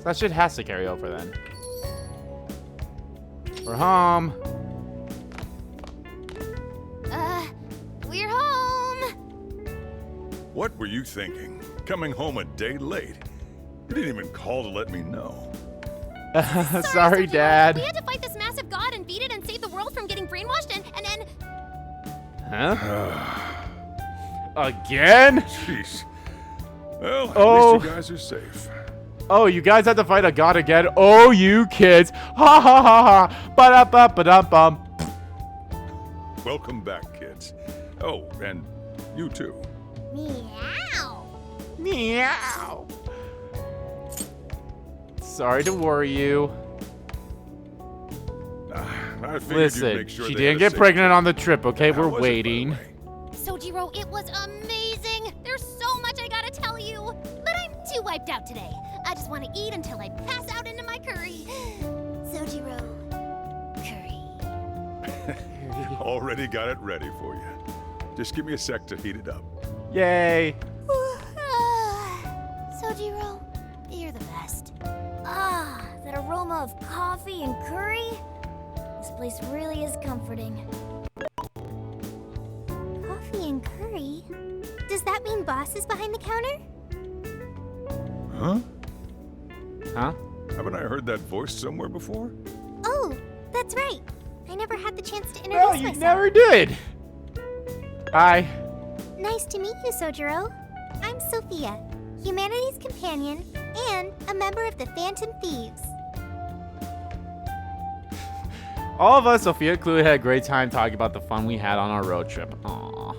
That shit has to carry over then. We're home. We're home. What were you thinking? Coming home a day late? You didn't even call to let me know. Sorry, Dad. We had to fight this massive god and beat it and save the world from getting brainwashed and Huh? Again? Jeez. Well, Oh. at least you guys are safe. Oh, you guys had to fight a god again? Oh, you kids. Ha ha ha ha. Ba-da-ba-ba-dum-bum. Welcome back, kids. Oh, and you too. meow. Meow. Sorry to worry you. I figured you'd Listen, make sure she they didn't had a get safe pregnant trip. on the trip, okay? How We're was it, by the waiting. way? Sojiro, it was amazing. There's so much I gotta tell you. But I'm too wiped out today. I just want to eat until I pass out into my curry. Sojiro, curry. Already got it ready for you. Just give me a sec to heat it up. Yay. Sojiro, you're the best. That aroma of coffee and curry. This place really is comforting. Coffee and curry? Does that mean Boss is behind the counter? Huh? Huh? Haven't I heard that voice somewhere before? Oh, that's right. I never had the chance to introduce No, you myself. never did. Hi. Nice to meet you, Sojiro. I'm Sophia, humanity's companion and a member of the Phantom Thieves. All of us, Sophia and Chloe, had a great time talking about the fun we had on our road trip. Aww.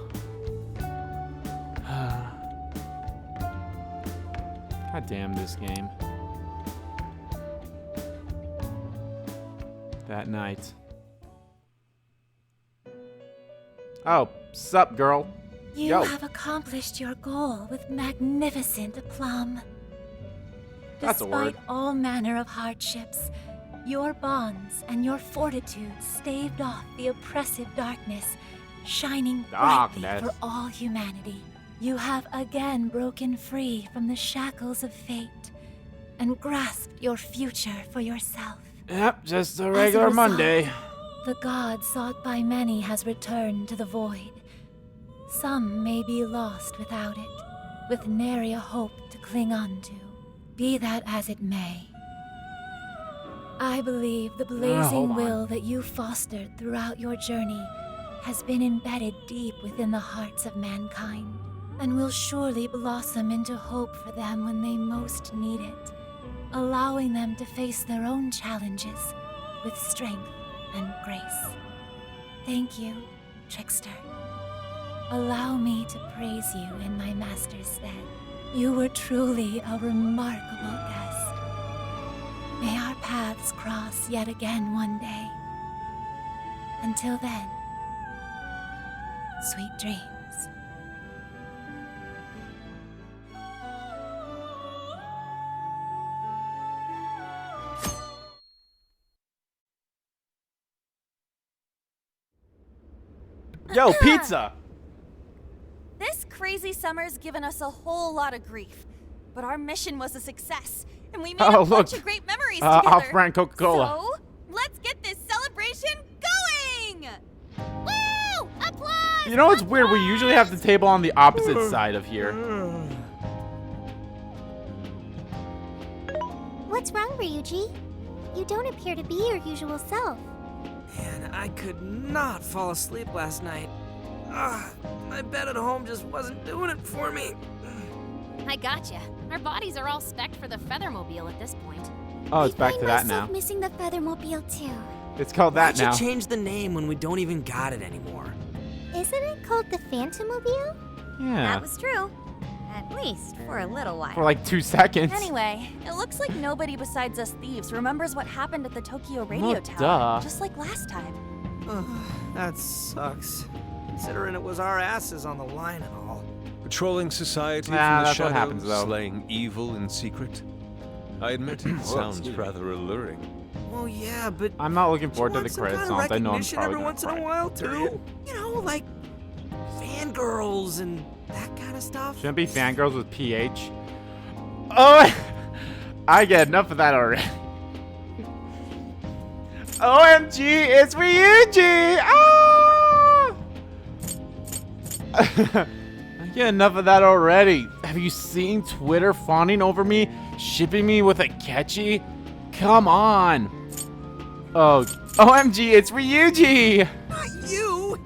God damn this game. That night. Oh, sup, girl. You Yo. have accomplished your goal with magnificent aplomb. That's a word. Despite all manner of hardships, your bonds and your fortitude staved off the oppressive darkness, shining brightly Darkness. for all humanity. You have again broken free from the shackles of fate and grasped your future for yourself. Yep, just a As a regular result, Monday. The god sought by many has returned to the void. Some may be lost without it, with nary a hope to cling on to. Be that as it may. I believe the hold blazing on. will that you fostered throughout your journey has been embedded deep within the hearts of mankind, and will surely blossom into hope for them when they most need it, allowing them to face their own challenges with strength and grace. Thank you, Trickster. Allow me to praise you in my master's stead. You were truly a remarkable guest. May our paths cross yet again one day. Until then, sweet dreams. Yo, pizza! This crazy summer's given us a whole lot of grief, but our mission was a success, and we made Oh, a bunch look. of great memories Off together. brand Coca-Cola. So, let's get this celebration going! Woo! Applause! You know what's weird? We usually have the table on the opposite side of here. What's wrong, Ryuji? You don't appear to be your usual self. Man, I could not fall asleep last night. My bed at home just wasn't doing it for me. I gotcha. Our bodies are all spec'd for the Feathermobile at this point. Oh, it's back to that now. Missing the Feathermobile too. It's called that Why'd now. you change the name when we don't even got it anymore? Isn't it called the Phantomobile? Yeah. That was true. At least for a little while. For like 2 seconds. Anyway, it looks like nobody besides us thieves remembers what happened at the Tokyo radio No, tower. duh. Just like last time. That sucks. Considering it was our asses on the line and all. Patrolling society Nah, from the that's what shadows, happens, though. slaying evil in secret. I admit it sounds rather alluring. Well, yeah, but I'm not looking forward to want the some credit kind of songs. I know I'm recognition probably every gonna once in cry. a while too. You know, like fangirls and that kind of stuff. Shouldn't be fangirls with PH. Oh, I get enough of that already. OMG, it's Ryuji! Ah! I get enough of that already. Have you seen Twitter fawning over me, shipping me with a Ketchy? Come on. Oh, OMG, it's Ryuji! Not you!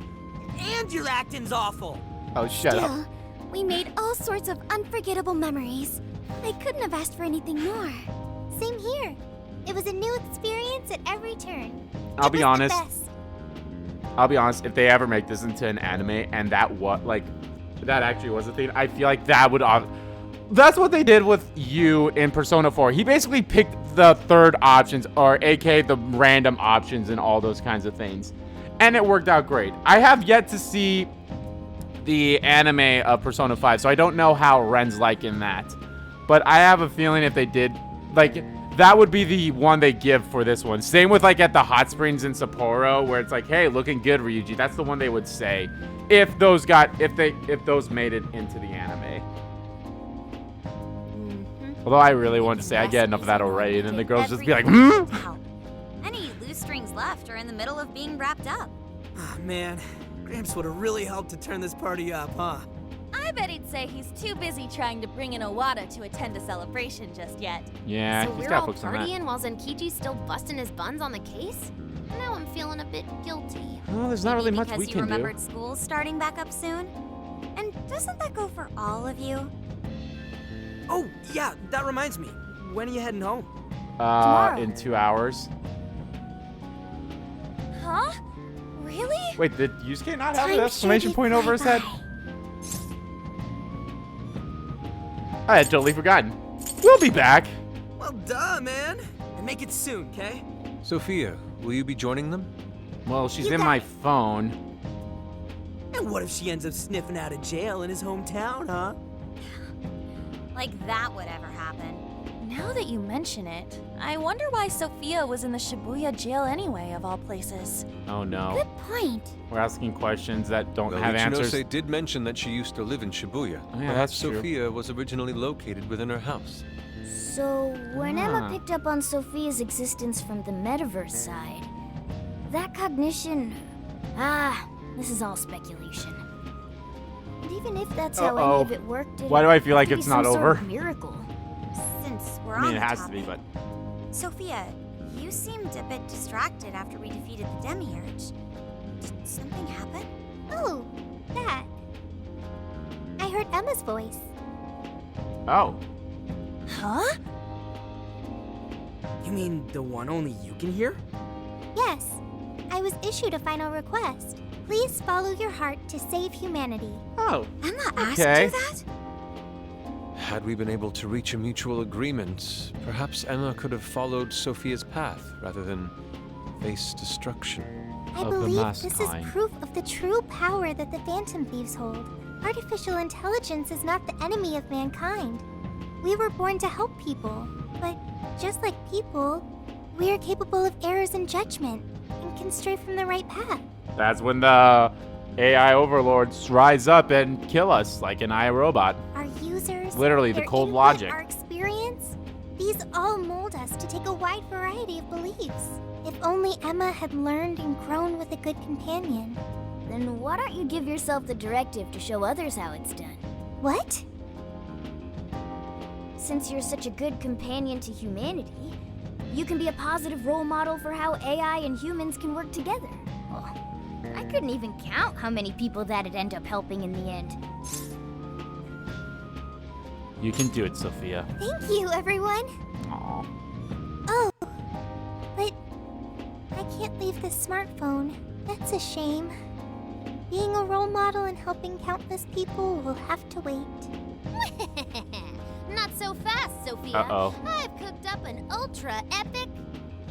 And your acting's awful. Oh, shut up. Still, we made all sorts of unforgettable memories. I couldn't have asked for anything more. Same here. It was a new experience at every turn. I'll It be was the honest. best. I'll be honest, if they ever make this into an anime and that actually was a thing, I feel like that would that's what they did with you in Persona 4. He basically picked the third options, or aka the random options and all those kinds of things. And it worked out great. I have yet to see the anime of Persona 5, so I don't know how Ren's like in that. But I have a feeling if they did, like, that would be the one they give for this one. Same with like at the hot springs in Sapporo, where it's like, hey, looking good, Ryuji. That's the one they would say if those made it into the anime. Although I really want to say I get enough of that already, and then the girls just be like, hmm? Any loose strings left are in the middle of being wrapped up. Oh, man. Gramps would have really helped to turn this party up, huh? I bet he'd say he's too busy trying to bring in Owada to attend a celebration just yet. Yeah, So he's we're got all books on that. partying while Zenkichi's still busting his buns on the case? Now I'm feeling a bit guilty. Well, there's not really much because we you can do. remembered school starting back up soon? And doesn't that go for all of you? Oh, yeah, that reminds me. When are you heading home? In 2 hours. Huh? Really? Wait, did Yusuke not have Time an exclamation surely point over his head? fly I had totally forgotten. We'll be back. Well, duh, man. And make it soon, okay? Sophia, will you be joining them? Well, she's You in got my it. phone. And what if she ends up sniffing out of jail in his hometown, huh? Like that would ever happen. Now that you mention it, I wonder why Sophia was in the Shibuya jail anyway, of all places. Oh no. Good point. We're asking questions that don't Well, have answers. Ichinose did mention that she used to live in Shibuya. Oh, yeah, Perhaps that's true. Sophia was originally located within her house. So, when Ah. Emma picked up on Sophia's existence from the metaverse side, that cognition. This is all speculation. And even if that's how Uh-oh. any of it worked, Why do I feel like it'd be it's not some sort over? of miracle. Since we're I mean, on it the has to topic, be, but Sophia, you seemed a bit distracted after we defeated the Demiurge. Did something happen? Oh, that. I heard Emma's voice. oh, Huh? You mean the one only you can hear? Yes, I was issued a final request. Please follow your heart to save humanity. oh, Emma asked Okay. you that? Had we been able to reach a mutual agreement, perhaps Emma could have followed Sophia's path rather than face destruction. I Of the believe mass this kind. is proof of the true power that the Phantom Thieves hold. Artificial intelligence is not the enemy of mankind. We were born to help people, but just like people, we are capable of errors in judgment and can stray from the right path. that's when the AI overlords rise up and kill us like an iRobot. Our users, Literally, the their cold input, logic. our experience, these all mold us to take a wide variety of beliefs. If only Emma had learned and grown with a good companion. Then why don't you give yourself the directive to show others how it's done? What? Since you're such a good companion to humanity, you can be a positive role model for how AI and humans can work together. Oh, I couldn't even count how many people that'd end up helping in the end. You can do it, Sophia. Thank you, everyone. Aw. Oh, but I can't leave this smartphone. That's a shame. Being a role model and helping countless people will have to wait. Not so fast, Sophia. Uh-oh. I've cooked up an ultra epic.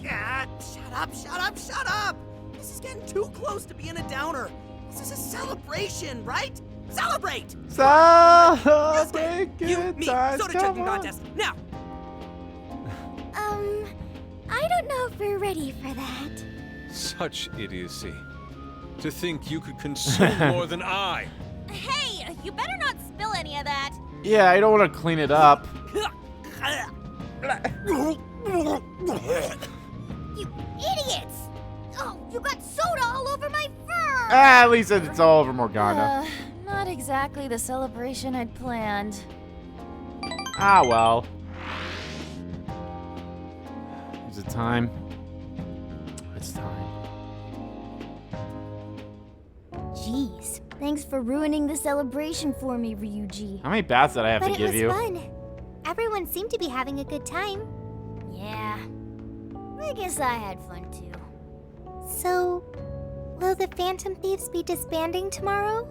God, shut up! This is getting too close to being a downer. This is a celebration, right? Celebrate! Celebrate You, good me, times, soda come chugging on. contest, now! I don't know if we're ready for that. Such idiocy. To think you could consume more than I. Hey, you better not spill any of that. Yeah, I don't want to clean it up. You idiots! Oh, you got soda all over my fur! At least it's all over Morgana. Not exactly the celebration I'd planned. Ah, well. Is it time? It's time. Jeez, thanks for ruining the celebration for me, Ryuji. How many baths did I have But to it give was you? fun. Everyone seemed to be having a good time. Yeah, I guess I had fun too. So, will the Phantom Thieves be disbanding tomorrow?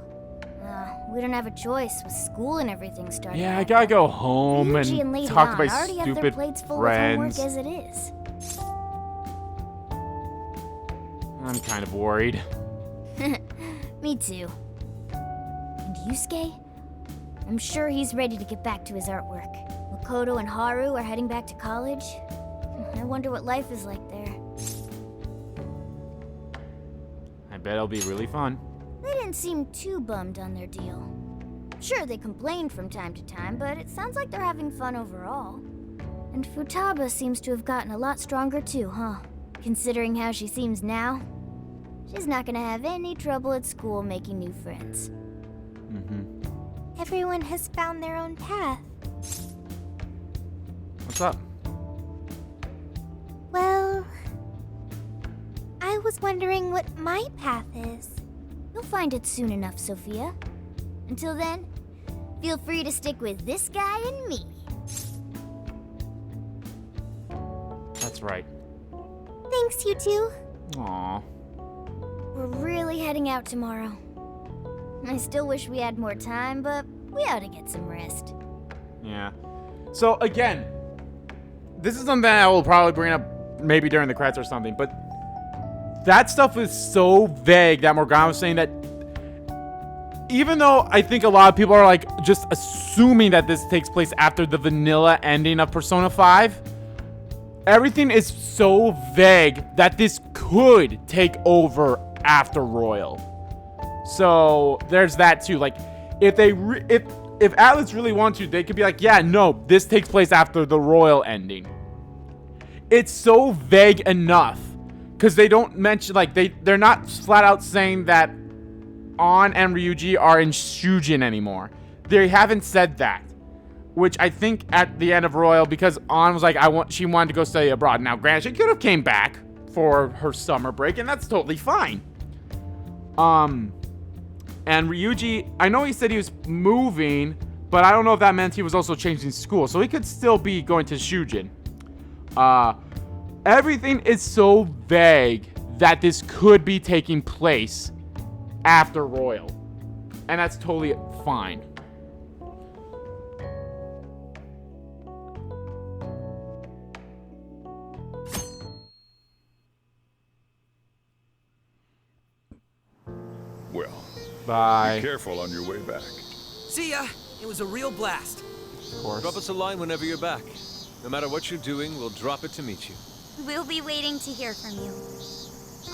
We don't have a choice with school and everything starting. Yeah, I back gotta up. go home Ryuji and Lady talk to Ann my already have their stupid plates full friends. with homework as it is. I'm kind of worried. Me too. And Yusuke? I'm sure he's ready to get back to his artwork. Makoto and Haru are heading back to college. I wonder what life is like there. I bet it'll be really fun. They didn't seem too bummed on their deal. Sure, they complained from time to time, but it sounds like they're having fun overall. And Futaba seems to have gotten a lot stronger too, huh? Considering how she seems now, she's not gonna have any trouble at school making new friends. Everyone has found their own path. What's up? Well, I was wondering what my path is. You'll find it soon enough, Sophia. Until then, feel free to stick with this guy and me. That's right. Thanks, you two. Aw. We're really heading out tomorrow. I still wish we had more time, but we ought to get some rest. Yeah. So again, this is something I will probably bring up maybe during the credits or something, but that stuff is so vague that Morgana was saying that even though I think a lot of people are like just assuming that this takes place after the vanilla ending of Persona 5, everything is so vague that this could take over after Royal. So there's that too. Like if they if Atlas really want to, they could be like, yeah, no, this takes place after the Royal ending. It's so vague enough because they don't mention, like, they're not flat out saying that An and Ryuji are in Shujin anymore. They haven't said that, which I think at the end of Royal, because An was like, she wanted to go study abroad. Now, granted, she could have came back for her summer break, and that's totally fine. And Ryuji, I know he said he was moving, but I don't know if that meant he was also changing school, so he could still be going to Shujin. Everything is so vague that this could be taking place after Royal, and that's totally fine. Well, Bye. be careful on your way back. See ya. It was a real blast. Of course. Drop us a line whenever you're back. No matter what you're doing, we'll drop it to meet you. We'll be waiting to hear from you.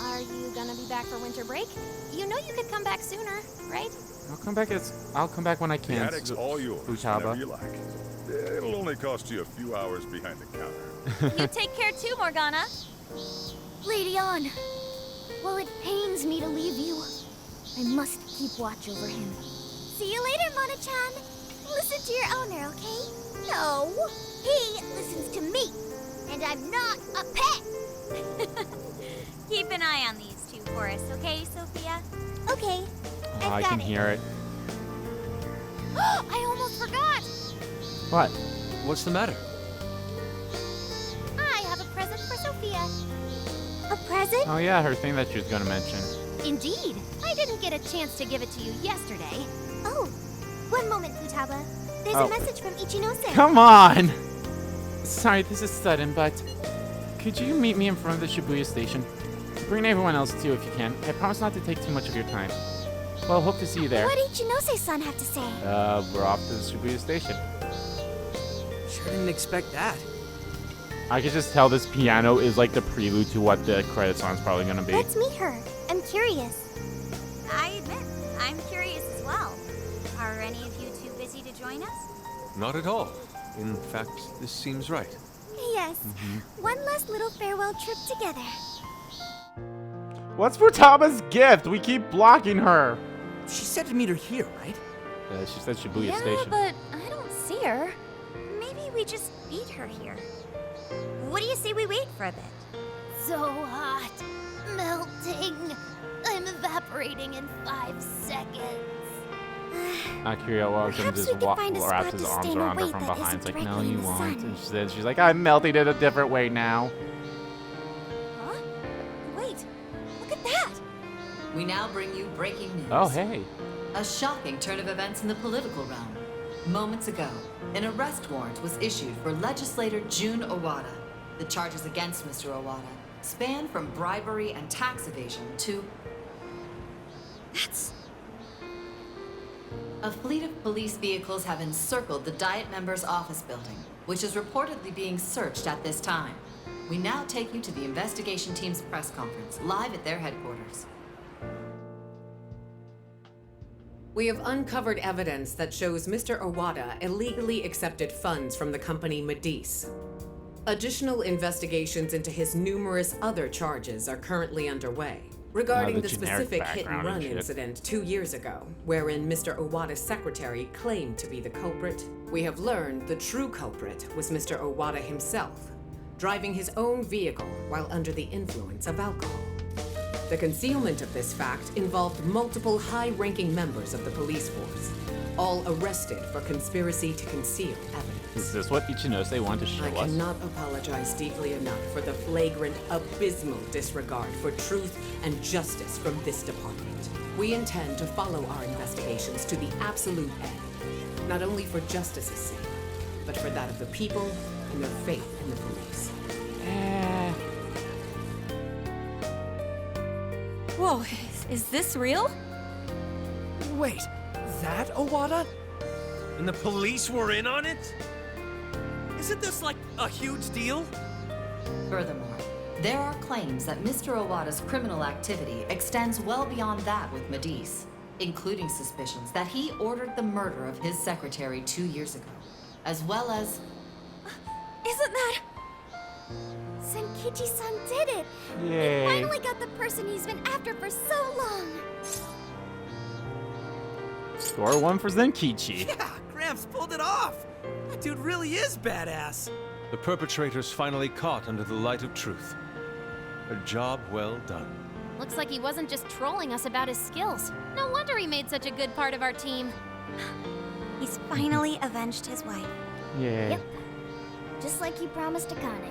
Are you gonna be back for winter break? You know you could come back sooner, right? I'll come back when I The can. attic's all yours, Futaba. whenever you like. It'll only cost you a few hours behind the counter. You take care too, Morgana. Lady Ann, while it pains me to leave you, I must keep watch over him. See you later, Mona-chan. Listen to your owner, okay? No, he listens to me, and I'm not a pet. Keep an eye on these two for us, okay, Sophia? Okay, Oh, I can hear it. I almost forgot. What? What's the matter? I have a present for Sophia. A present? Oh yeah, her thing that she was gonna mention. Indeed. I didn't get a chance to give it to you yesterday. Oh, one moment, Futaba. There's Oh. a message from Ichinose. Come on! Sorry, this is sudden, but could you meet me in front of the Shibuya station? Bring everyone else too if you can. I promise not to take too much of your time. Well, hope to see you there. What did Ichinose-san have to say? We're off to the Shibuya station. Sure didn't expect that. I could just tell this piano is like the prelude to what the credit song's probably gonna be. Let's meet her. I'm curious. I admit, I'm curious as well. Are any of you too busy to join us? Not at all. In fact, this seems right. Yes, one last little farewell trip together. What's Futama's gift? We keep blocking her. She said to meet her here, right? She said Shibuya Yeah, Station. but I don't see her. Maybe we just meet her here. What do you say we wait for a bit? So hot. Melting. I'm evaporating in 5 seconds. Akira welcomes Perhaps his we could find a wraps spot his to arms stay in a around her way from that behind. isn't It's like, no, directly in you the won't. sun. And she's like, I'm melting in a different way now. Huh? Wait, look at that! We now bring you breaking news. Oh, hey. A shocking turn of events in the political realm. Moments ago, an arrest warrant was issued for legislator Jun Owada. The charges against Mr. Owada span from bribery and tax evasion to... That's... A fleet of police vehicles have encircled the Diet members' office building, which is reportedly being searched at this time. We now take you to the investigation team's press conference, live at their headquarters. We have uncovered evidence that shows Mr. Owada illegally accepted funds from the company Medice. Additional investigations into his numerous other charges are currently underway. Regarding the the generic specific background hit-and-run and shit. incident 2 years ago, wherein Mr. Owada's secretary claimed to be the culprit, we have learned the true culprit was Mr. Owada himself, driving his own vehicle while under the influence of alcohol. The concealment of this fact involved multiple high-ranking members of the police force, all arrested for conspiracy to conceal evidence. Is this what Ichinose wanted to show I us? cannot apologize deeply enough for the flagrant, abysmal disregard for truth and justice from this department. We intend to follow our investigations to the absolute end, not only for justice's sake, but for that of the people and their faith in the police. Whoa, is this real? Wait, that Owada? And the police were in on it? Isn't this like a huge deal? Furthermore, there are claims that Mr. Owada's criminal activity extends well beyond that with Medice, including suspicions that he ordered the murder of his secretary 2 years ago, as well as... Isn't that... Senkichi-san did it! Yay. He finally got the person he's been after for so long! Score 1 for Zenkichi. Yeah, Gramps pulled it off! That dude really is badass! The perpetrators finally caught under the light of truth. A job well done. Looks like he wasn't just trolling us about his skills. No wonder he made such a good part of our team. He's finally avenged his wife. Yay. Yep. Just like he promised Akane.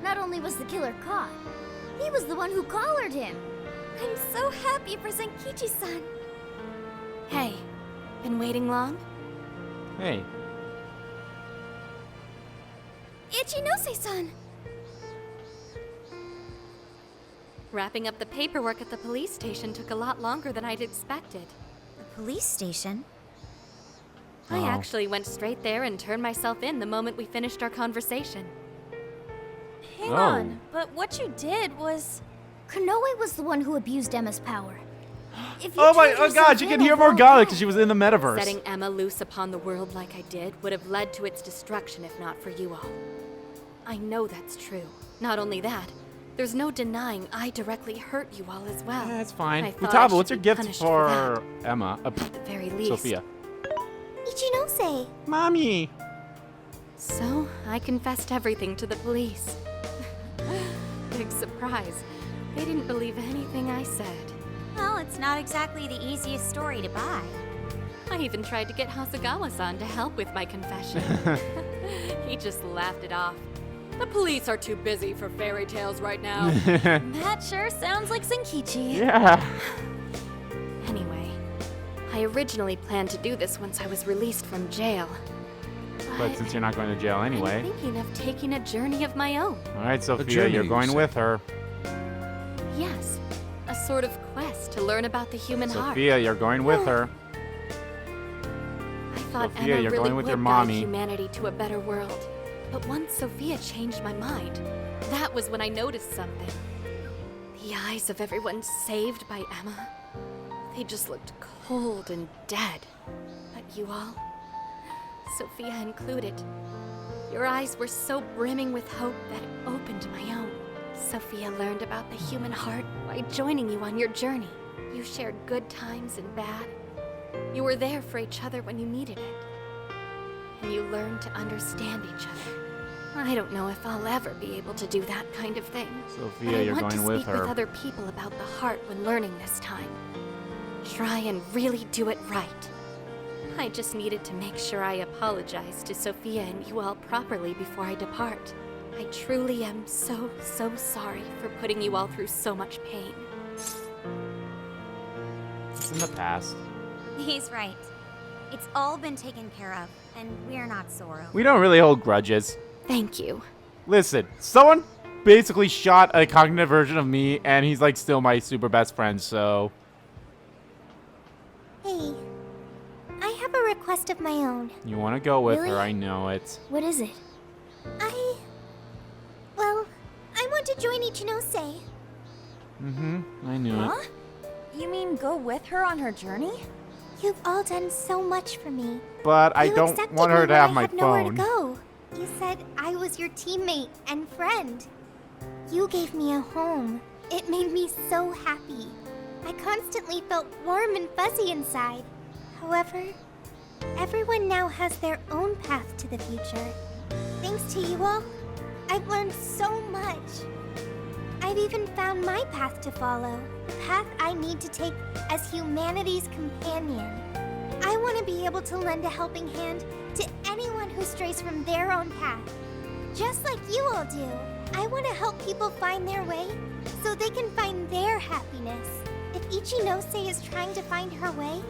Not only was the killer caught, he was the one who collared him. I'm so happy for Senkichi-san! Hey, been waiting long? Hey. Ichinose-san! Wrapping up the paperwork at the police station took a lot longer than I'd expected. The police station? I Oh. actually went straight there and turned myself in the moment we finished our conversation. Hang Oh. on, but what you did was... Konoe was the one who abused Emma's power. If you Oh my turned oh yourself god, you in can hear over all Morgana that- because she was in the metaverse. Setting Emma loose upon the world like I did would have led to its destruction if not for you all. I know that's true. Not only that, there's no denying I directly hurt you all as well. Yeah, it's fine. I thought I Futaba, what's should your be gift punished for Emma? At the very least. Sophia. Ichinose! Mommy! So, I confessed everything to the police. Big surprise. They didn't believe anything I said. Well, it's not exactly the easiest story to buy. I even tried to get Hasegawa-san to help with my confession. He just laughed it off. The police are too busy for fairy tales right now. That sure sounds like Senkichi. Yeah. Anyway, I originally planned to do this once I was released from jail. But since you're not going to jail anyway. I'm thinking of taking a journey of my own. Alright, Sophia, journey, you're you going say? with her. Yes, a sort of quest to learn about the human heart. Sophia, you're going with her. I thought Sophia, Emma you're really going with would your guide mommy. humanity to a better world. But once Sophia changed my mind, that was when I noticed something. The eyes of everyone saved by Emma, they just looked cold and dead. But you all, Sophia included, Your eyes were so brimming with hope that it opened my own. Sophia learned about the human heart by joining you on your journey. You shared good times and bad. You were there for each other when you needed it. And you learned to understand each other. I don't know if I'll ever be able to do that kind of thing. Sophia, you're going with her. I want to speak with other people about the heart when learning this time. Try and really do it right. I just needed to make sure I apologized to Sophia and you all properly before I depart. I truly am so sorry for putting you all through so much pain. It's in the past. He's right. It's all been taken care of, and we're not sore. We don't really hold grudges. Thank you. Listen, someone basically shot a cognitive version of me, and he's like still my super best friend, so... Hey, I have a request of my own. You want to go with Really? her, I know it. What is it? Well, I want to join Ichinose. I knew it. Huh? You mean go with her on her journey? You've all done so much for me. But I You don't accepted want me her to when have I my had nowhere to phone. go. You said I was your teammate and friend. You gave me a home. It made me so happy. I constantly felt warm and fuzzy inside. However, everyone now has their own path to the future. Thanks to you all, I've learned so much. I've even found my path to follow, the path I need to take as humanity's companion. I want to be able to lend a helping hand to anyone who strays from their own path. Just like you all do. I want to help people find their way so they can find their happiness. If Ichinose is trying to find her way,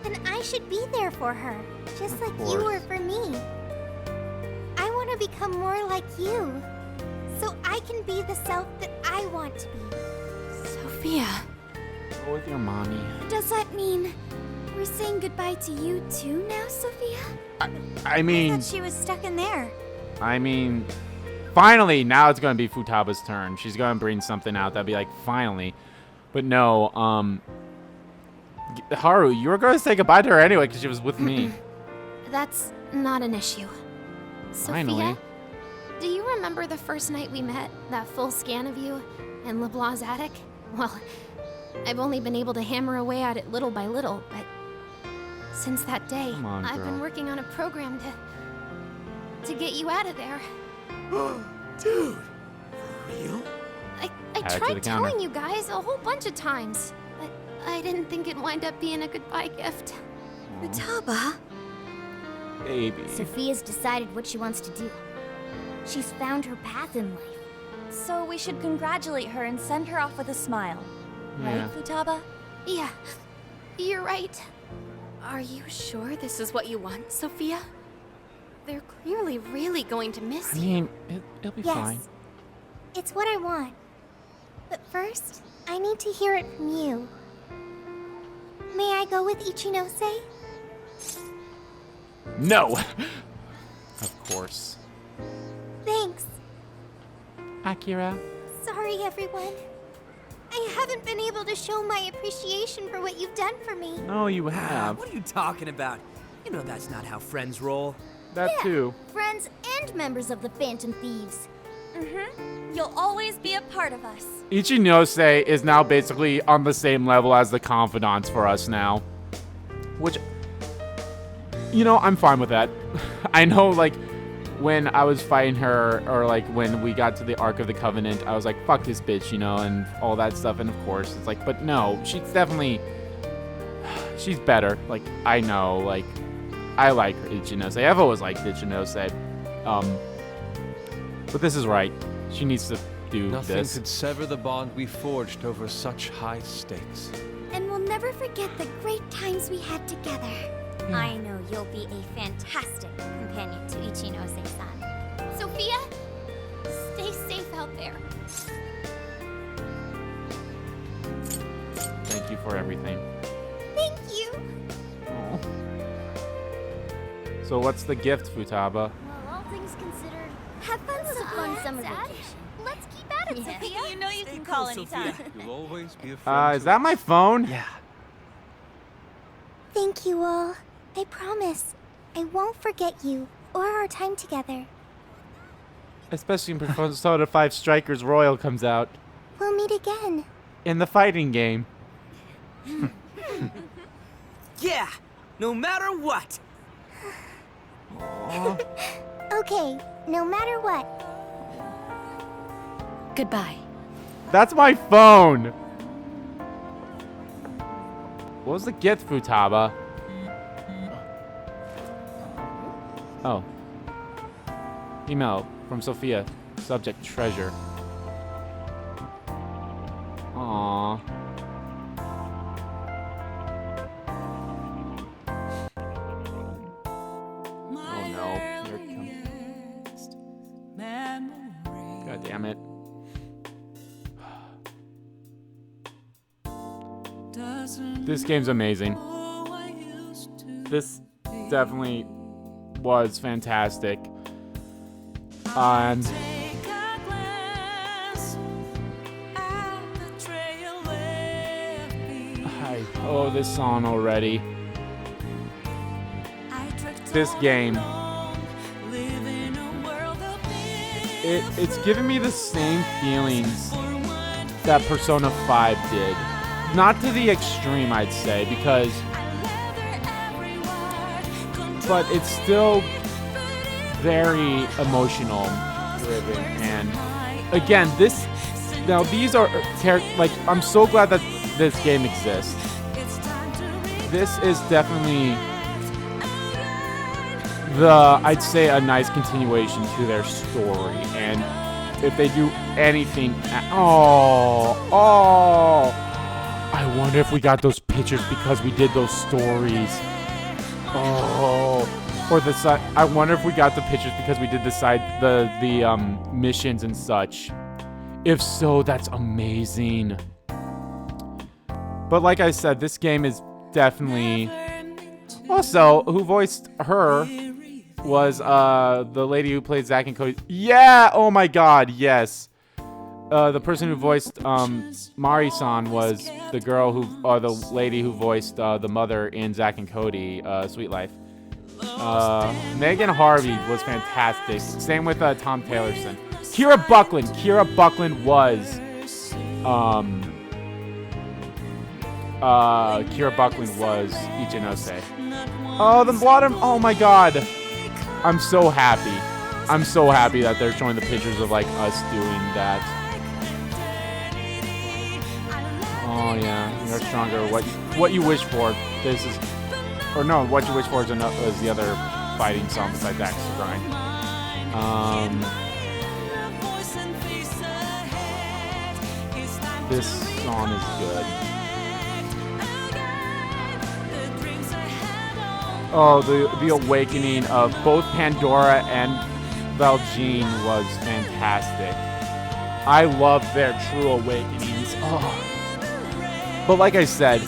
then I should be there for her, just like you were for me. I want to become more like you, so I can be the self that I want to be. Sophia. Go with your mommy. Does that mean we're saying goodbye to you too now, Sophia? I mean, She was stuck in there. finally, now it's going to be Futaba's turn. She's going to bring something out that'll be like, finally. But no, Haru, you were going to say goodbye to her anyway because she was with me. That's not an issue. Finally. Sophia, do you remember the first night we met? That full scan of you in LeBlanc's attic? Well, I've only been able to hammer away at it little by little, but since that day, Come on, I've girl. been working on a program to get you out of there. Dude, for real? I Add it to the tried counter. telling you guys a whole bunch of times, but I didn't think it'd wind up being a goodbye gift. Futaba? Baby. Sophia's decided what she wants to do. She's found her path in life. So we should congratulate her and send her off with a smile. Yeah. Right, Futaba? Yeah, you're right. Are you sure this is what you want, Sophia? They're clearly really going to miss I you. mean, it'll be Yes, fine. it's what I want. But first, I need to hear it from you. May I go with Ichinose? No! Of course. Thanks. Akira. Sorry, everyone. I haven't been able to show my appreciation for what you've done for me. No, you have. What are you talking about? You know that's not how friends roll. That too. Friends and members of the Phantom Thieves. You'll always be a part of us. Ichinose is now basically on the same level as the confidants for us now. Which, you know, I'm fine with that. I know, like, when I was fighting her, or like when we got to the Ark of the Covenant, I was like, fuck this bitch, you know, and all that stuff. And of course, it's like, but no, she's definitely, she's better. Like, I know, like, I like her, Ichinose. I've always liked Ichinose. But this is right. She needs to do Nothing this. could sever the bond we forged over such high stakes. And we'll never forget the great times we had together. I know you'll be a fantastic companion to Ichinose-san. Sophia, stay safe out there. Thank you for everything. Thank you. Aw. So what's the gift, Futaba? Well, all things considered, have fun with a fun summer vacation. Let's keep at it, Sophia. You know you can cool, call Sophia. anytime. You'll always be a friend. Is that my phone? Yeah. Thank you all. I promise, I won't forget you or our time together. Especially when Persona 5 Strikers Royal comes out. We'll meet again. In the fighting game. Yeah, no matter what. Okay, no matter what. Goodbye. That's my phone! What was the gift, Futaba? Oh. Email from Sophia. Subject, treasure. Aww. Oh no, here it comes. God damn it. This game's amazing. This definitely was fantastic. And oh, this song already. This game. It's giving me the same feelings that Persona 5 did. Not to the extreme, I'd say, because... But it's still very emotional driven. And again, this... Now, these are... Like, I'm so glad that this game exists. This is definitely... I'd say a nice continuation to their story. And if they do anything... I wonder if we got those pictures because we did those stories. Or I wonder if we got the pictures because we did the missions and such. If so, that's amazing. But like I said, this game is definitely... Also, who voiced her was the lady who played Zack and Cody. Yeah! Oh my god, yes. The person who voiced Mari-san was the girl the lady who voiced the mother in Zack and Cody, Sweet Life. Megan Harvey was fantastic. Same with Tom Taylorson. Kira Buckland was Ichinose. Oh, the bottom. Oh my god. I'm so happy. I'm so happy that they're showing the pictures of like us doing that. Oh yeah, you're stronger. What you wish for? This is, or no, what you wish for is the other fighting song besides Axe to Grind. This song is good. Oh, the awakening of both Pandora and Valjean was fantastic. I love their true awakenings. Oh. But like I said,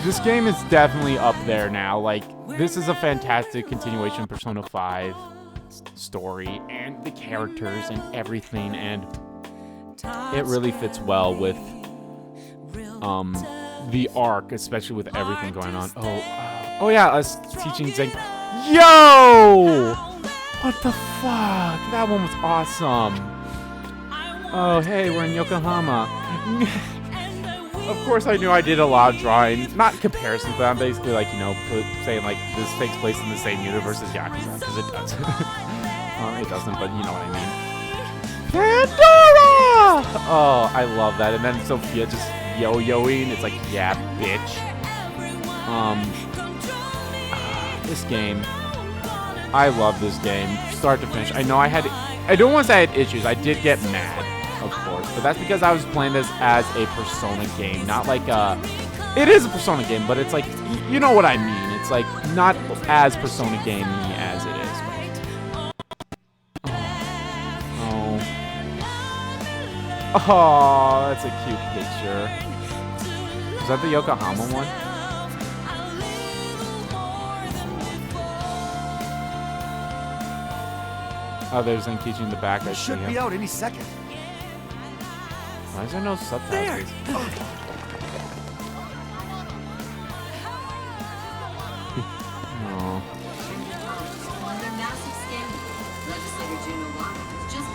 this game is definitely up there now. Like, this is a fantastic continuation of Persona 5 story and the characters and everything, and it really fits well with the arc, especially with everything going on. Oh yeah, us teaching Zen. Yo! What the fuck? That one was awesome. Oh, hey, we're in Yokohama. Of course, I knew I did a lot of drawing. Not comparisons, but I'm basically like, you know, saying like this takes place in the same universe as Yakuza, because it does. It doesn't, but you know what I mean. Pandora! Oh, I love that. And then Sophia just yo-yoing. It's like, yeah, bitch. This game. I love this game, start to finish. I know I don't want to say I had issues. I did get mad, of course, but that's because I was playing this as a Persona game, not like it is a Persona game, but it's like, you know what I mean. It's like not as Persona gamey as it is. But... Oh, that's a cute picture. Is that the Yokohama one? Oh, there's Zenkichi in the back. I see him. Should be out any second. Why is there no subtitles? Under massive scandal, Legislator June Owada has just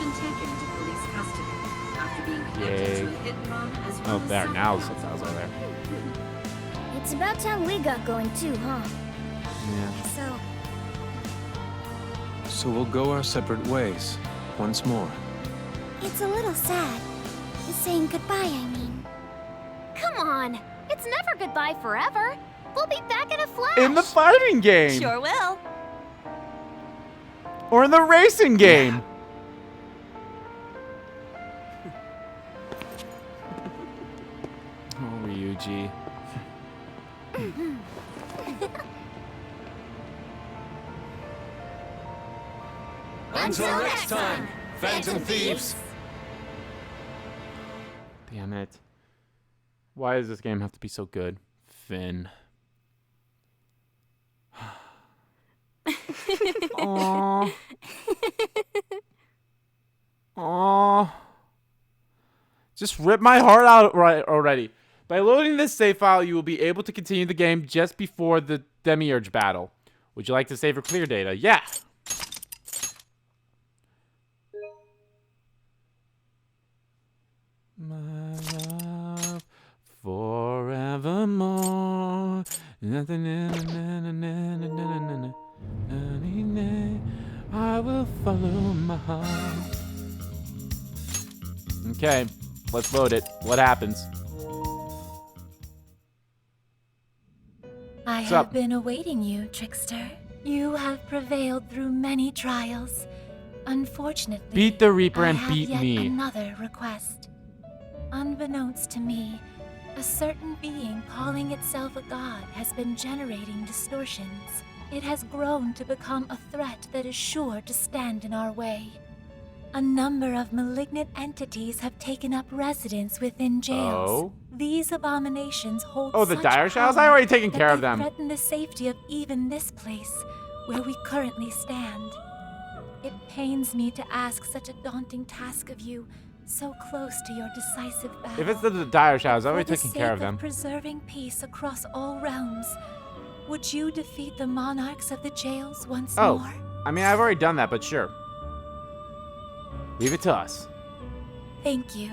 Yay. Oh, there. Now the subtitles are there. It's about time we got going too, huh? Yeah. So we'll go our separate ways once more. It's a little sad. Saying goodbye, I mean. Come on! It's never goodbye forever! We'll be back in a flash! In the fighting game! Sure will. Or in the racing game! Oh, Ryuji. Until next time, Phantom Thieves! Damn it. Why does this game have to be so good? Finn. Aww. Aww. Just rip my heart out right already. By loading this save file, you will be able to continue the game just before the Demiurge battle. Would you like to save or clear data? Yeah. My love forevermore. I will follow my heart. Okay, let's load it. What happens? I have been awaiting you, Trickster. You have prevailed through many trials. Unfortunately, Beat the Reaper I and have beat yet me. Another request. Unbeknownst to me, a certain being calling itself a god has been generating distortions. It has grown to become a threat that is sure to stand in our way. A number of malignant entities have taken up residence within jails. Oh? These abominations hold Oh, the such dire shadows? power I already taken that care of they them. threaten the safety of even this place, where we currently stand. It pains me to ask such a daunting task of you, so close to your decisive battle. If it's the dire shadows, I've already For the taken care of sake them. preserving peace across all realms, would you defeat the monarchs of the jails once Oh, more? I mean, I've already done that, but sure. Leave it to us. Thank you.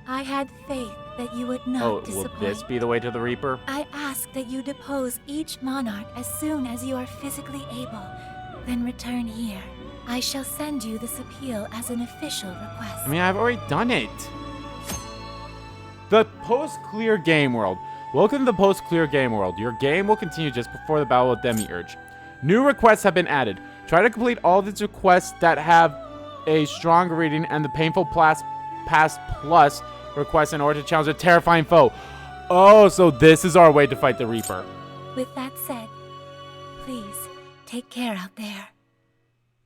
I had faith that you would not Oh, will disappoint. this be the way to the Reaper? I ask that you depose each monarch as soon as you are physically able, then return here. I shall send you this appeal as an official request. I mean, I've already done it. The post-clear game world. Welcome to the post-clear game world. Your game will continue just before the Battle of Demiurge. New requests have been added. Try to complete all these requests that have a strong reading and the painful pass plus requests in order to challenge a terrifying foe. Oh, so this is our way to fight the Reaper. With that said, please take care out there.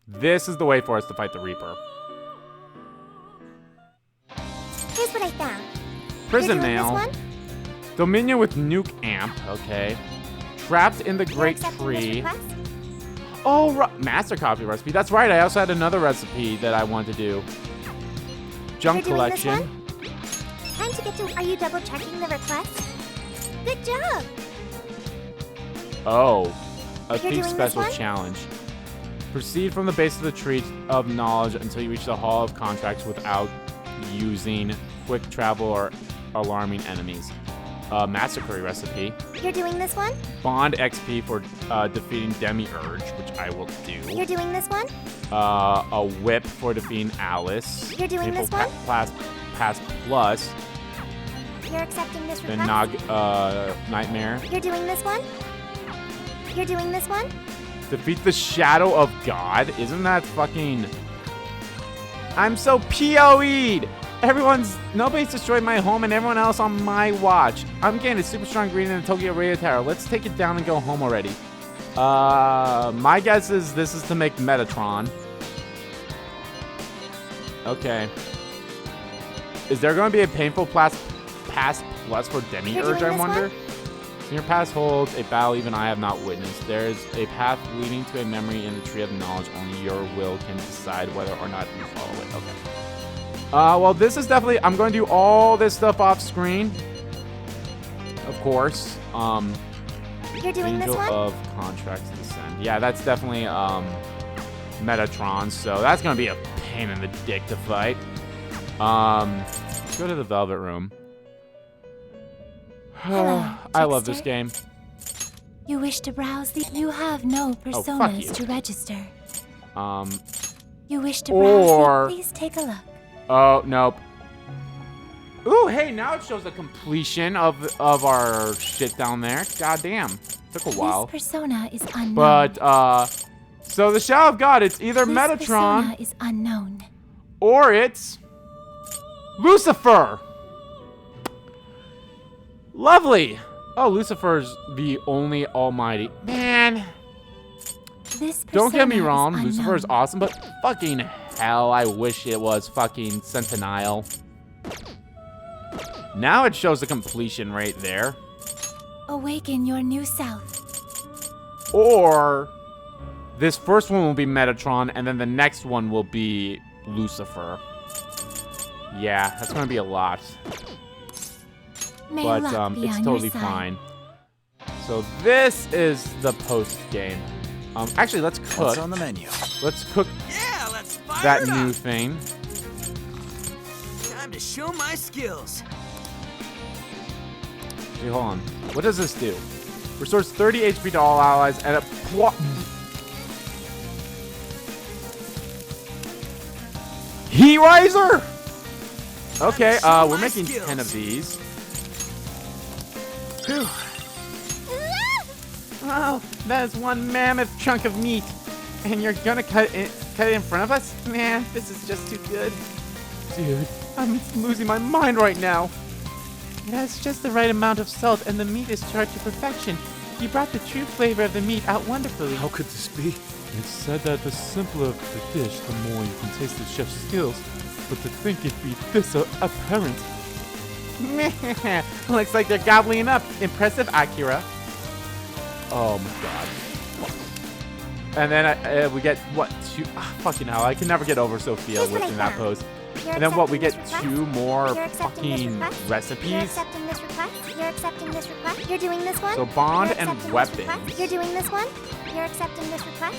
This is the way for us to fight the Reaper. Here's what I found. Prison You're doing mail. this one? Dominion with nuke amp. Okay. Trapped in the You're Great accepting Tree. this request? Oh, master copy recipe. That's right. I also had another recipe that I wanted to do. Junk You're doing this collection. one? Time to get to. Are you double checking the request? Good job. Oh, a You're thief doing this special one? challenge. Proceed from the base of the tree of knowledge until you reach the Hall of Contracts without using quick travel or alarming enemies. Massacre recipe. You're doing this one? Bond XP for defeating Demiurge, which I will do. You're doing this one? A whip for defeating Alice. You're doing this Painful Pass plus. You're accepting this The request? Nightmare. You're doing this one? You're doing this one? Defeat the Shadow of God. Isn't that fucking... I'm so POE'd. Nobody's destroyed my home and everyone else on my watch. I'm getting a super strong green in the Tokyo Radio Tower. Let's take it down and go home already. My guess is this is to make Metatron. Okay. Is there going to be a painful pass plus for Demiurge, I wonder? In your past holds a battle even I have not witnessed. There is a path leading to a memory in the Tree of Knowledge. Only your will can decide whether or not you follow it. Okay. Well, this is definitely... I'm going to do all this stuff off screen. Of course. You're doing this Angel one? of Contracts Descend. Yeah, that's definitely Metatron. So that's going to be a pain in the dick to fight. go to the Velvet Room. Hello, I love this trickster. game. You wish to browse the... You have no fuck personas you. to register. Um, You wish to Or- browse the... Please take a look. oh, nope. Ooh, hey, now it shows the completion of our shit down there. God damn. Took a while. This persona is unknown. But, so the Shadow of God, it's either This Metatron persona is unknown. or it's Lucifer. Lovely. Oh, Lucifer's the only almighty. Man, This don't get me persona wrong. is Lucifer is unknown. awesome, but fucking hell, I wish it was fucking Sentinel. Now it shows the completion right there. Awaken your new self. Or this first one will be Metatron, and then the next one will be Lucifer. Yeah, that's gonna be a lot. May But luck be it's on totally your side. fine. So this is the post game. Actually, let's cook. What's on the menu? Let's cook Yeah, let's fire that it new up. thing. Time to show my skills. Okay, hold on. What does this do? Restores 30 HP to all allies and a Heat Riser? Okay, we're my making skills. 10 of these. Phew. Oh, that is one mammoth chunk of meat. And you're gonna cut it in front of us? Man, this is just too good. Dude, I'm losing my mind right now. It has just the right amount of salt, and the meat is charred to perfection. You brought the true flavor of the meat out wonderfully. How could this be? It's said that the simpler the dish, the more you can taste the chef's skills. But to think it'd be this apparent. Looks like they're gobbling up. Impressive, Akira. Oh my god. And then we get, what, two? Fucking hell, I can never get over Sophia Here's what I in that found. pose. You're And then what, we accepting get this request? 2 more You're accepting this fucking request? You're recipes? accepting this request? You're accepting this request? You're doing this one? So bond You're and accepting this weapons. request? You're doing this one? You're accepting this request?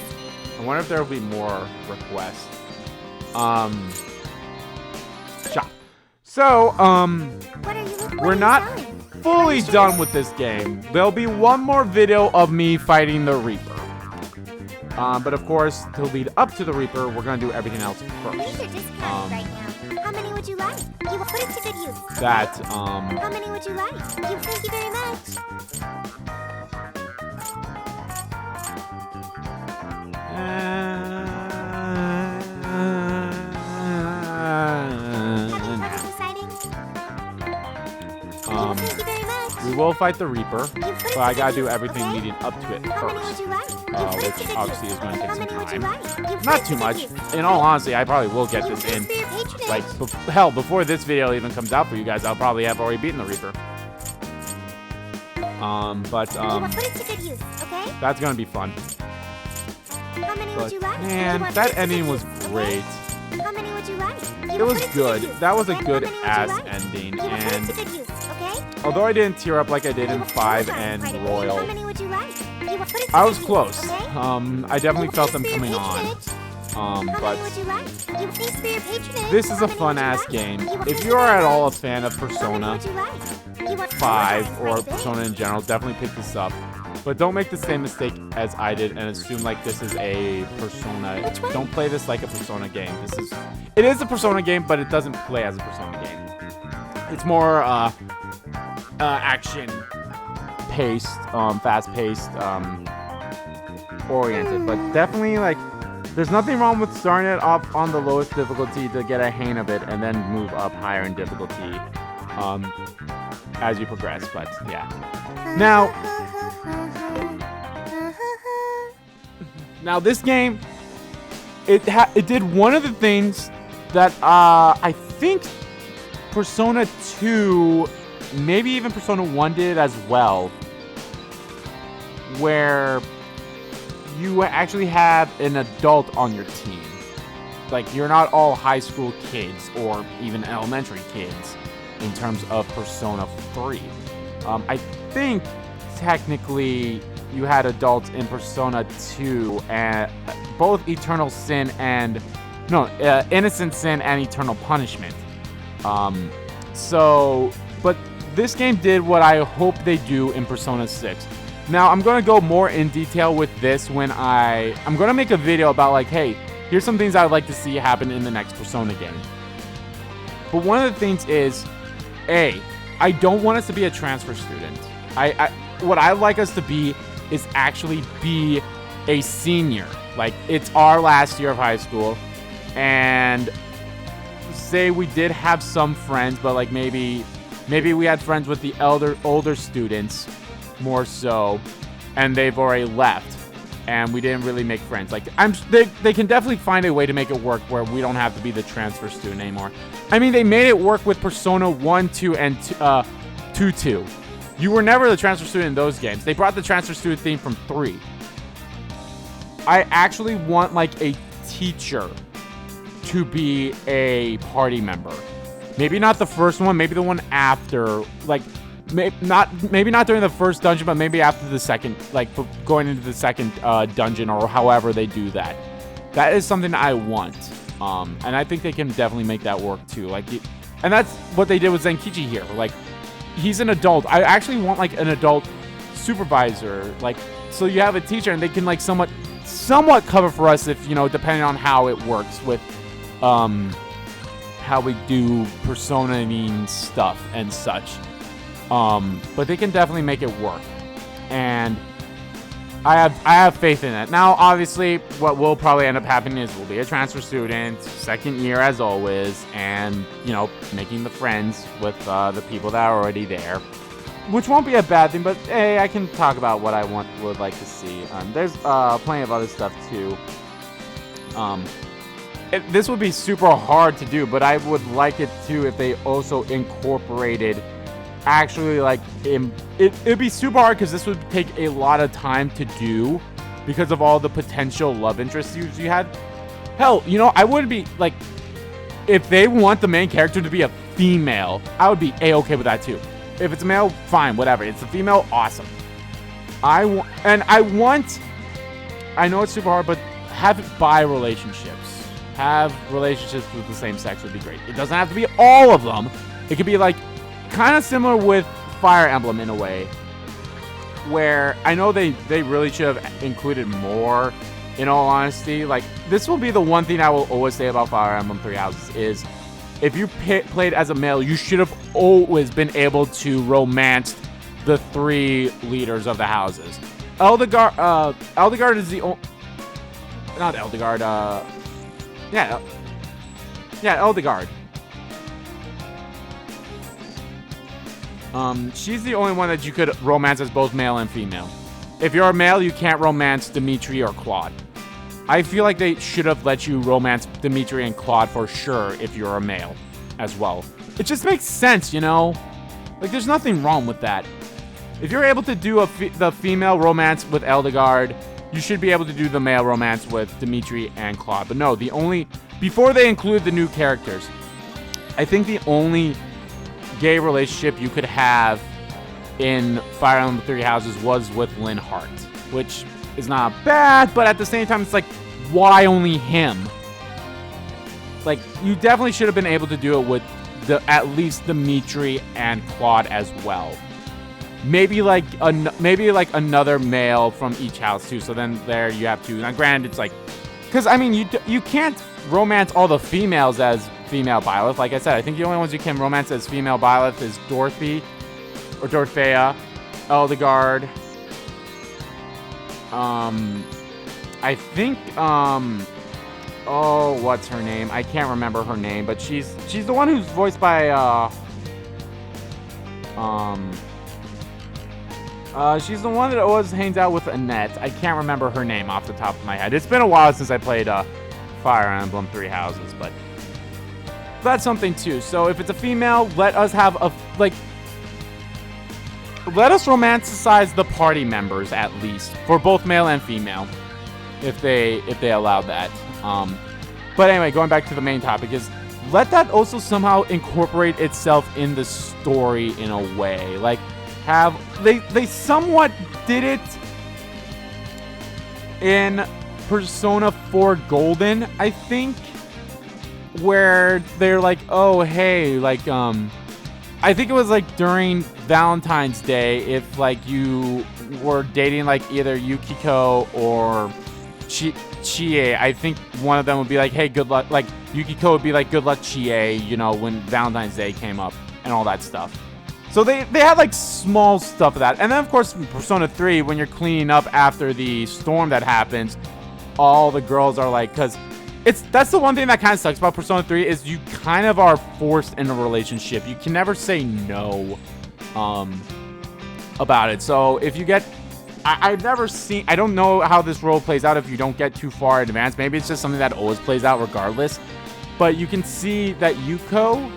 I wonder if there will be more requests. Shop. So, What are you looking we're not fully done with this game. There'll be one more video of me fighting the Reaper. But of course, to lead up to the Reaper, we're gonna do everything else These first. are discounted right now. How many would you like? You will put it to good use. That, How many would you like? Thank you very much. Having trouble deciding? Thank you very much. We will fight the Reaper, You put it but to I gotta good do use, everything okay? leading up to it How many would first. you like? Which obviously is going to take How some many would you time. like? Not too much. In all honesty, I probably will get You this pay in. for your patronage. Like, hell, before this video even comes out for you guys, I'll probably have already beaten the Reaper. But, You will put it to good use, okay? that's gonna be fun. How many But, would you like? man, You want that to put it to ending good was use, okay? great. How many would you like? You It will was put to good. use, That was a okay? good How many would you ass like? ending, You will put it and to good use, okay? although I didn't tear up like I did You in will 5 put it and quite a bit. Royal, How many would you like? You will put it to I good was use, close. okay? I definitely You will felt pay them for your coming on. patronage. How many But would you like? You will pay for your patronage. this is How a many fun would you ass like? game. You will If pay you for are your at all a patronage. fan of How many Persona would you like? You want 5 quite or a bit. Persona in general, definitely pick this up. But don't make the same mistake as I did and assume like this is a Persona. Which one? Don't play this like a Persona game. It is a Persona game, but it doesn't play as a Persona game. It's more action paced, fast paced, oriented. But definitely like there's nothing wrong with starting it off on the lowest difficulty to get a hang of it and then move up higher in difficulty as you progress. But yeah. Now this game, it did one of the things that I think Persona 2, maybe even Persona 1 did as well, where you actually have an adult on your team. Like, you're not all high school kids or even elementary kids in terms of Persona 3. I think technically you had adults in Persona 2, and both Eternal Sin and Innocent Sin and Eternal Punishment. So, but this game did what I hope they do in Persona 6. Now, I'm going to go more in detail with this when I'm going to make a video about like, hey, here's some things I would like to see happen in the next Persona game. But one of the things is, I don't want us to be a transfer student. What I like us to be is actually be a senior. Like, it's our last year of high school, and say we did have some friends, but like maybe we had friends with the older students more so, and they've already left, and we didn't really make friends. Like, they can definitely find a way to make it work where we don't have to be the transfer student anymore. I mean, they made it work with Persona 1, 2, and 2. You were never the transfer student in those games. They brought the transfer student theme from 3. I actually want like a teacher to be a party member. Maybe not the first one, maybe the one after. Like, maybe not during the first dungeon, but maybe after the second, like going into the second dungeon, or however they do that. That is something I want. And I think they can definitely make that work too. Like, and that's what they did with Zenkichi here. Like, he's an adult. I actually want like an adult supervisor. Like, so you have a teacher and they can like somewhat cover for us if, you know, depending on how it works with how we do personaing stuff and such. But they can definitely make it work. And I have faith in it. Now, obviously, what will probably end up happening is we'll be a transfer student, second year as always, and, you know, making the friends with the people that are already there, which won't be a bad thing. But hey, I can talk about what I would like to see. There's plenty of other stuff too. This would be super hard to do, but I would like it too if they also incorporated. Actually, like, it'd be super hard because this would take a lot of time to do because of all the potential love interests you had. Hell, you know, I wouldn't be like, if they want the main character to be a female, I would be a-okay with that too. If it's a male, fine, whatever. It's a female, awesome. I know it's super hard, but have bi relationships. Have relationships with the same sex would be great. It doesn't have to be all of them. It could be like kind of similar with Fire Emblem in a way, where I know they really should have included more, in all honesty. Like, this will be the one thing I will always say about Fire Emblem Three Houses is, if you played as a male, you should have always been able to romance the 3 leaders of the houses. Eldegard is the only... Not Eldegard, yeah, Eldegard. She's the only one that you could romance as both male and female. If you're a male, you can't romance Dimitri or Claude. I feel like they should have let you romance Dimitri and Claude for sure if you're a male as well. It just makes sense, you know? Like, there's nothing wrong with that. If you're able to do the female romance with Eldegard, you should be able to do the male romance with Dimitri and Claude. But no, before they include the new characters, I think the only gay relationship you could have in Fire Emblem Three Houses was with Lynn Hart, which is not bad, but at the same time, it's like, why only him? Like, you definitely should have been able to do it with at least Dimitri and Claude as well. Maybe like another male from each house too. So then there you have 2. Now, granted, it's like, because I mean, you can't romance all the females as female Byleth. Like I said, I think the only ones you can romance as female Byleth is Dorothy or Dorothea, Eldegard. I think oh, what's her name? I can't remember her name, but she's the one who's voiced by she's the one that always hangs out with Annette. I can't remember her name off the top of my head. It's been a while since I played Fire Emblem Three Houses, but that's something too. So if it's a female, let us have let us romanticize the party members at least for both male and female, if they allow that. But anyway, going back to the main topic is, let that also somehow incorporate itself in the story in a way. Like, they somewhat did it in Persona 4 Golden, I think, where they're like, oh hey, like I think it was like during Valentine's Day, if like you were dating like either Yukiko or Chie, I think one of them would be like, hey, good luck. Like Yukiko would be like, good luck, Chie, you know, when Valentine's Day came up and all that stuff. So they had like small stuff of that. And then of course in Persona 3, when you're cleaning up after the storm that happens, all the girls are like, because that's the one thing that kind of sucks about Persona 3 is you kind of are forced in a relationship. You can never say no about it. So if you get, I've never seen, I don't know how this role plays out if you don't get too far in advance. Maybe it's just something that always plays out regardless. But you can see that Yuko,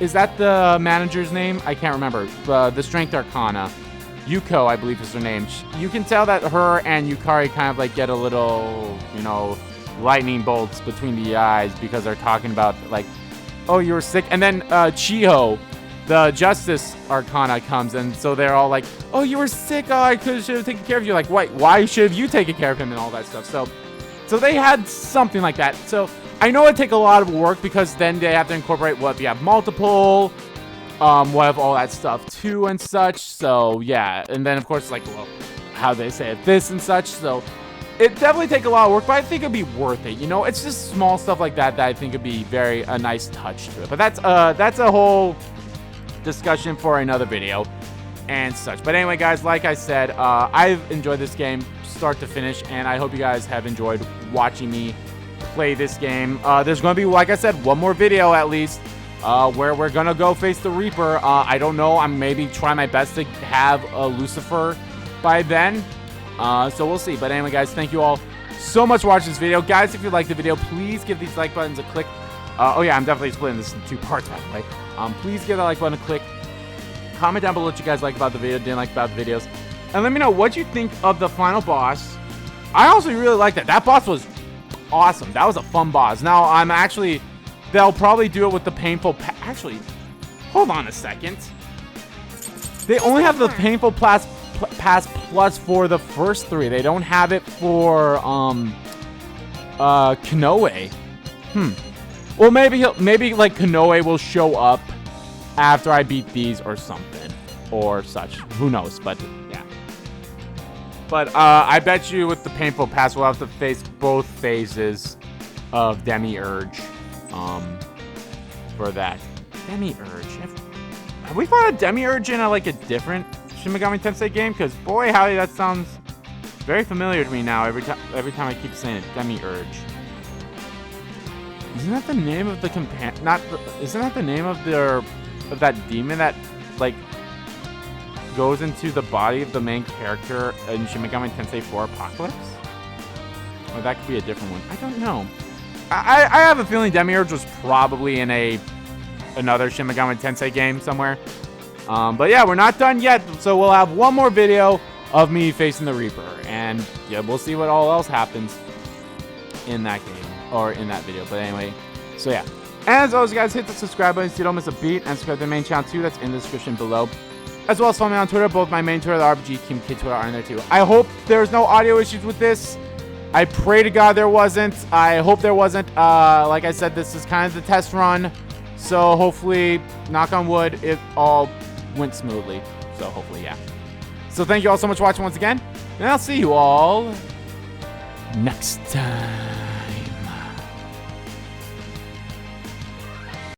is that the manager's name? I can't remember. The Strength Arcana. Yuko, I believe is her name. You can tell that her and Yukari kind of like get a little, you know, lightning bolts between the eyes because they're talking about like, oh, you were sick. And then Chiho, the Justice Arcana, comes, and so they're all like, oh, you were sick. Oh, I should have taken care of you. Like, why should have you taken care of him and all that stuff? So they had something like that. So I know it'd take a lot of work because then they have to incorporate what if you have multiple, what if all that stuff too and such. So yeah, and then of course like, well, how they say it, this and such. So it definitely take a lot of work, but I think it'd be worth it. You know, it's just small stuff like that I think would be a nice touch to it. But that's a whole discussion for another video and such. But anyway, guys, like I said, I've enjoyed this game start to finish, and I hope you guys have enjoyed watching me play this game. There's going to be, like I said, one more video at least where we're going to go face the Reaper. I don't know. I'm maybe trying my best to have a Lucifer by then. So we'll see. But anyway, guys, thank you all so much for watching this video. Guys, if you liked the video, please give these like buttons a click. Oh yeah, I'm definitely splitting this in 2 parts, by the way. Please give that like button a click. Comment down below what you guys like about the video, didn't like about the videos. And let me know what you think of the final boss. I honestly really like that. That boss was awesome. That was a fun boss. Now, they'll probably do it with the painful... Actually, hold on a second. They only have the painful pass plus for the first 3. They don't have it for Kanoe. Well, maybe like Kanoe will show up after I beat these or something or such. Who knows? But yeah. But I bet you with the painful pass we'll have to face both phases of Demiurge. For that Demiurge. Have we fought a Demiurge in a different Shin Megami Tensei game? Because boy, howdy, that sounds very familiar to me now. Every time I keep saying it, Demiurge. Isn't that the name of the companion? Isn't that the name of that demon that goes into the body of the main character in Shin Megami Tensei 4 Apocalypse? Or that could be a different one. I don't know. I have a feeling Demiurge was probably in another Shin Megami Tensei game somewhere. But yeah, we're not done yet, so we'll have one more video of me facing the Reaper, and yeah, we'll see what all else happens in that game or in that video. But anyway, so yeah. As always, guys, hit the subscribe button so you don't miss a beat, and subscribe to the main channel too. That's in the description below. As well as follow me on Twitter. Both my main Twitter, the RPG Kim Kid Twitter, are in there too. I hope there's no audio issues with this. I pray to God there wasn't. I hope there wasn't. Like I said, this is kind of the test run. So hopefully, knock on wood, it all went smoothly. So hopefully, yeah. So thank you all so much for watching once again. And I'll see you all next time.